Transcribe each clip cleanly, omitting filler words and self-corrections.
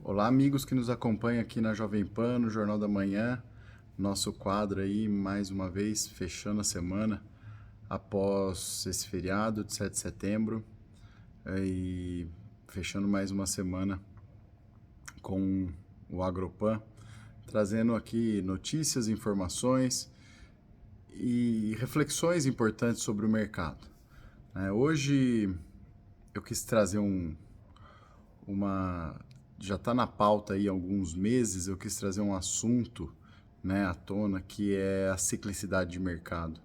Olá, amigos que nos acompanham aqui na Jovem Pan, no Jornal da Manhã. Nosso quadro aí, mais uma vez, fechando a semana após esse feriado de 7 de setembro e fechando mais uma semana com o Agropan, trazendo aqui notícias, informações e reflexões importantes sobre o mercado. Hoje eu quis trazer uma já está na pauta aí há alguns meses, eu quis trazer um assunto, à tona, que é a ciclicidade de mercado.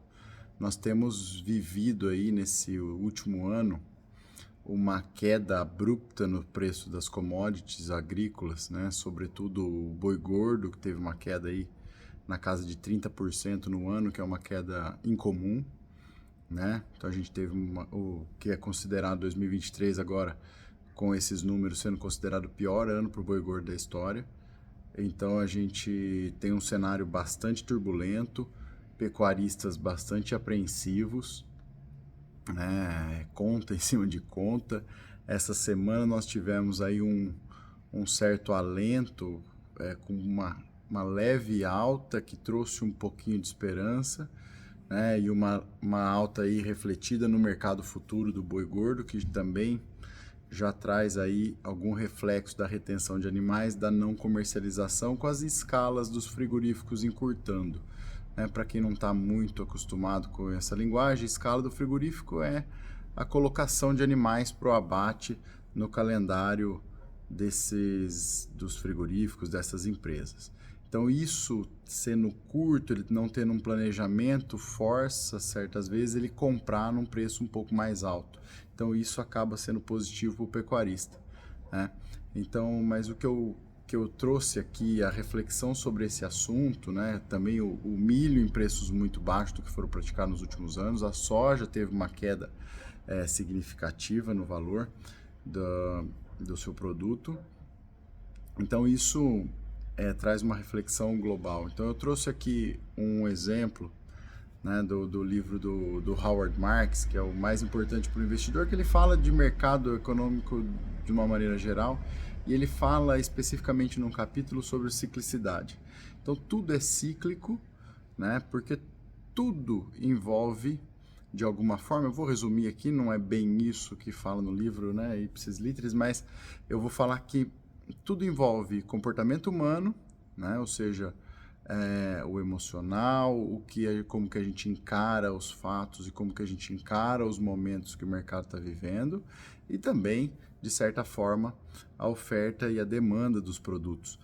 Nós temos vivido aí nesse último ano uma queda abrupta no preço das commodities agrícolas, Sobretudo o boi gordo, que teve uma queda aí na casa de 30% no ano, que é uma queda incomum, Então a gente teve o que é considerado 2023 agora, com esses números sendo considerado o pior ano para o boi gordo da história. Então a gente tem um cenário bastante turbulento, pecuaristas bastante apreensivos, conta em cima de conta. Essa semana nós tivemos aí um certo alento, com uma leve alta que trouxe um pouquinho de esperança, e uma alta aí refletida no mercado futuro do boi gordo, que também já traz aí algum reflexo da retenção de animais, da não comercialização, com as escalas dos frigoríficos encurtando. Para quem não está muito acostumado com essa linguagem, a escala do frigorífico é a colocação de animais para o abate no calendário dos frigoríficos, dessas empresas. Então isso sendo curto, ele não tendo um planejamento, força certas vezes ele comprar num preço um pouco mais alto. Então isso acaba sendo positivo para o pecuarista. Então, mas o que eu trouxe aqui, a reflexão sobre esse assunto, também o milho em preços muito baixos do que foram praticados nos últimos anos, a soja teve uma queda significativa no valor do seu produto. Então isso traz uma reflexão global. Então eu trouxe aqui um exemplo do livro do Howard Marks, que é o mais importante para o investidor, que ele fala de mercado econômico de uma maneira geral, e ele fala especificamente num capítulo sobre ciclicidade. Então tudo é cíclico, porque tudo envolve, de alguma forma, eu vou resumir aqui, não é bem isso que fala no livro, Ipsis Literis, mas eu vou falar que tudo envolve comportamento humano, ou seja, o emocional, como que a gente encara os fatos e como que a gente encara os momentos que o mercado está vivendo, e também, de certa forma, a oferta e a demanda dos produtos.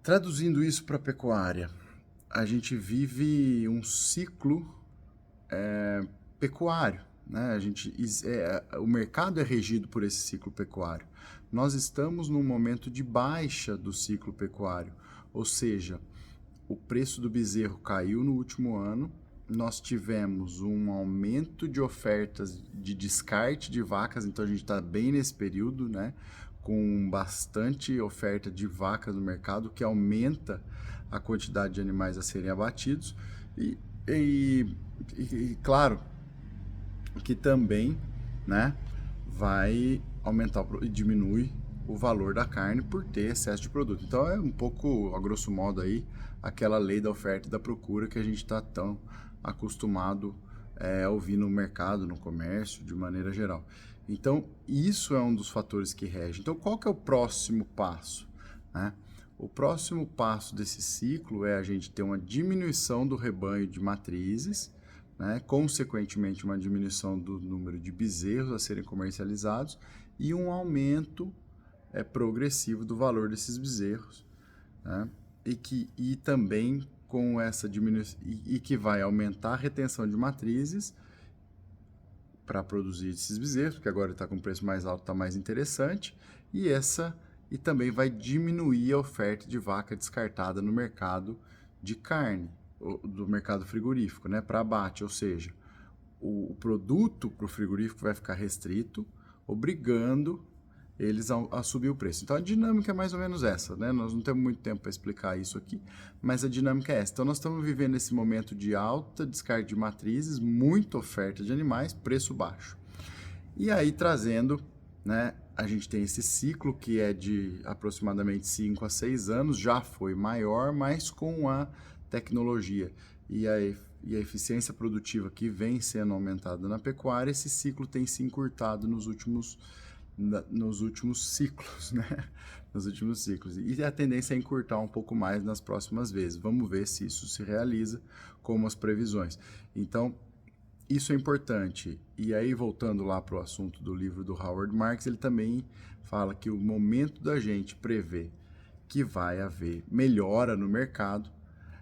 Traduzindo isso para a pecuária, a gente vive um ciclo pecuário. O mercado é regido por esse ciclo pecuário. Nós estamos num momento de baixa do ciclo pecuário, ou seja, o preço do bezerro caiu no último ano, nós tivemos um aumento de ofertas de descarte de vacas, então a gente está bem nesse período, com bastante oferta de vacas no mercado, que aumenta a quantidade de animais a serem abatidos, e claro, que também, vai aumentar e diminui o valor da carne por ter excesso de produto. Então é um pouco, a grosso modo aí, aquela lei da oferta e da procura que a gente está tão acostumado a ouvir no mercado, no comércio, de maneira geral. Então isso é um dos fatores que rege. Então qual que é o próximo passo? O próximo passo desse ciclo é a gente ter uma diminuição do rebanho de matrizes, consequentemente uma diminuição do número de bezerros a serem comercializados e um aumento progressivo do valor desses bezerros, e também com essa diminuição, e que vai aumentar a retenção de matrizes para produzir esses bezerros, porque agora está com um preço mais alto, está mais interessante, e também vai diminuir a oferta de vaca descartada no mercado de carne, do mercado frigorífico, para abate, ou seja, o produto para o frigorífico vai ficar restrito, obrigando eles a subir o preço. Então a dinâmica é mais ou menos essa, Nós não temos muito tempo para explicar isso aqui, mas a dinâmica é essa. Então nós estamos vivendo esse momento de alta descarte de matrizes, muita oferta de animais, preço baixo. E aí trazendo a gente tem esse ciclo que é de aproximadamente 5 a 6 anos, já foi maior, mas com a tecnologia e a eficiência produtiva que vem sendo aumentada na pecuária, esse ciclo tem se encurtado nos últimos ciclos, né? Nos últimos ciclos. E a tendência é encurtar um pouco mais nas próximas vezes. Vamos ver se isso se realiza como as previsões. Então, isso é importante. E aí, voltando lá para o assunto do livro do Howard Marks, ele também fala que o momento da gente prever que vai haver melhora no mercado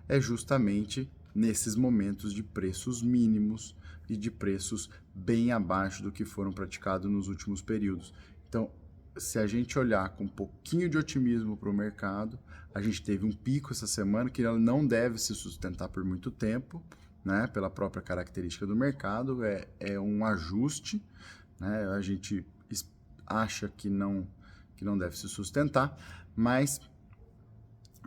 é justamente nesses momentos de preços mínimos e de preços bem abaixo do que foram praticados nos últimos períodos. Então, se a gente olhar com um pouquinho de otimismo para o mercado, a gente teve um pico essa semana que ela não deve se sustentar por muito tempo, né, pela própria característica do mercado, é um ajuste, né, a gente acha que não deve se sustentar, mas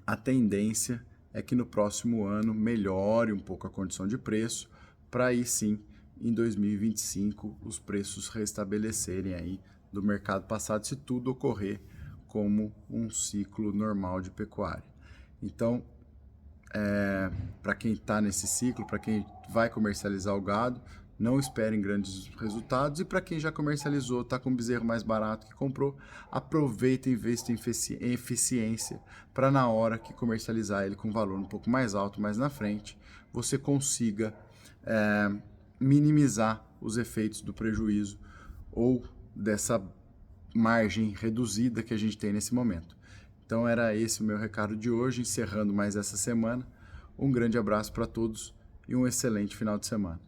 a tendência é que no próximo ano melhore um pouco a condição de preço, para aí sim, em 2025, os preços restabelecerem aí do mercado passado, se tudo ocorrer como um ciclo normal de pecuária. Então, para quem está nesse ciclo, para quem vai comercializar o gado, não esperem grandes resultados. E para quem já comercializou, está com um bezerro mais barato que comprou, aproveita e investe em eficiência para na hora que comercializar ele com valor um pouco mais alto, mais na frente, você consiga minimizar os efeitos do prejuízo ou dessa margem reduzida que a gente tem nesse momento. Então era esse o meu recado de hoje, encerrando mais essa semana. Um grande abraço para todos e um excelente final de semana.